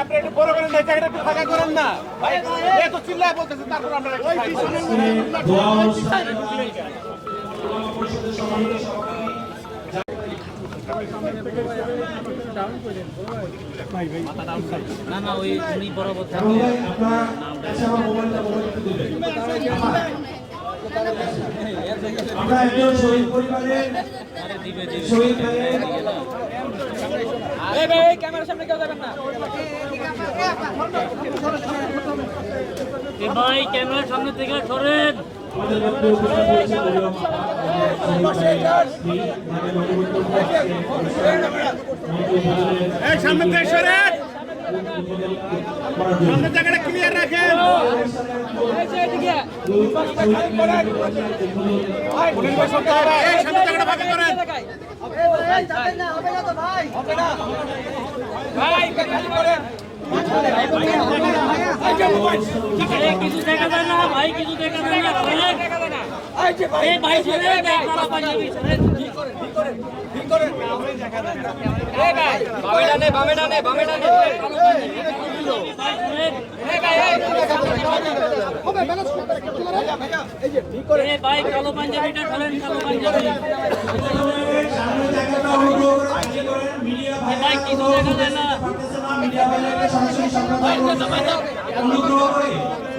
আপনি একটু বড় করেন না, জায়গাটা একটু ফাঁকা করেন না ভাই। এত চিল্লায় বলতেছেন, তারপর আমরা দোয়া অনুষ্ঠান পরিষদের সম্মানিত সভাপতি না না ওই উনি বরাবর আপনার কাছে আমার মোবাইলটা একটু দিবেন। আমরা একজন শহীদ পরিবারের শহীদ ভাইয়ের এই ভাই ক্যামেরার সামনে কেউ যাবেন না। এ ভাই ক্যামেরার সামনে থেকে সরেন। আমাদের মধ্যে উপস্থিত হয়েছে এই সামনে থেকে সরেন, সামনে জায়গাটা ক্লিয়ার রাখেন। পুলিশ ভাই সরতে হবে, এই সামনে জায়গাটা ফাঁকা করেন। কিছু দেখা যায় না ভাই, কিছু দেখা যায় না। এই ভাই সরেন, কালো পাঞ্জাবি সরেন। বামে ডানে বামে ডানে বামে ডানে কালো পাঞ্জাবি ভাই সরেন। এই ভাই কালো পাঞ্জাবিটা সরেন, কালো পাঞ্জাবি। সামনে জায়গাটা অনুগ্রহ করে আইজি করেন। মিডিয়া ভাই কিছু দেখা যায় না। মিডিয়া ভাইদেরকে সরাসরি সম্বোধন করুন। অনুগ্রহ করে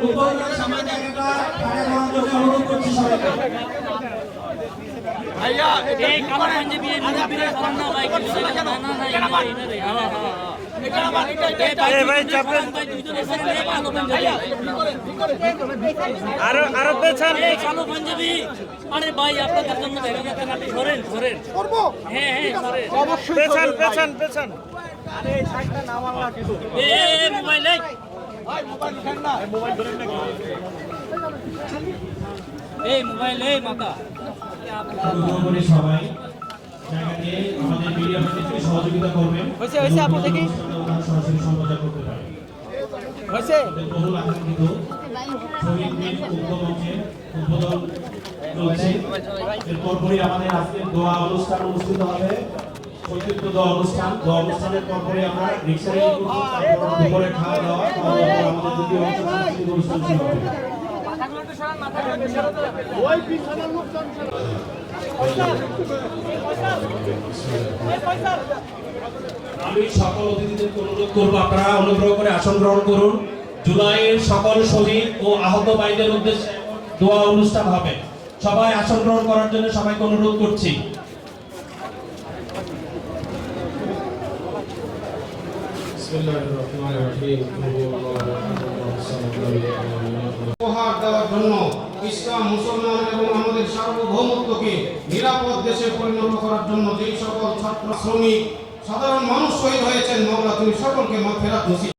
উপরে সামনে জায়গাটা ফাঁকা করার জন্য অনুরোধ করছি সবাইকে। এই কালো পাঞ্জাবি এই মুরব্বিরা সরেন না ভাই, কিছু দেখা যায় না। না ইনারে এই ভাই চাপেন ভাই, দুইজনে সরেন। এই কালো পাঞ্জাবি আরো পেছন, এই কালো পাঞ্জাবি। আরে ভাই আপনাদের জন্য দেখা যাচ্ছে না, আপনি সরেন সরেন করব। হ্যাঁ হ্যাঁ সরেন, অবশ্যই পেছন পেছন পেছন। আরে এই সাইডটা নামাল না কিছু। এই মোবাইল এই ভাই মোবাইল উঠান না, মোবাইল ধরেন না। এই মোবাইল এই মাথা অনুগ্রহ করে সবাই জায়গাতে আমাদের মিডিয়া ভাইদেরকে সহযোগিতা করবেন। হইছে হইছে আপু দেখি সরাসরি সম্বোধন করতে পারেন। হইছে। বহুল আকাঙ্ক্ষিত শহীদ মিল উদ্বোধনের উদ্বোধন চলছে। এরপরই আমাদের আজকের দোয়া অনুষ্ঠান অনুষ্ঠিত হবে। সংক্ষিপ্ত দোয়া অনুষ্ঠান, দোয়া অনুষ্ঠানের পরপরই আমরা রিক্সা দুপুরে খাওয়া দাওয়া, আমাদের দ্বিতীয় সাংস্কৃতিক অনুষ্ঠান শুরু হবে। আমি সকল অতিথিদেরকে অনুরোধ করবো, আপনারা অনুগ্রহ করে আসন গ্রহণ করুন। জুলাইয়ের সকল শহীদ ও আহত ভাইদের উদ্দেশ্যে দোয়া অনুষ্ঠান হবে। সবাই আসন গ্রহণ করার জন্য সবাইকে অনুরোধ করছি। উপহার দেওয়ার জন্য ইসলাম, মুসলমান এবং আমাদের সার্বভৌমত্বকে নিরাপদ দেশে পরিণত করার জন্য যেই সকল ছাত্র, শ্রমিক, সাধারণ মানুষ শহীদ হয়েছেন, মওলা তুমি সকলকে মাগফিরাত নসিব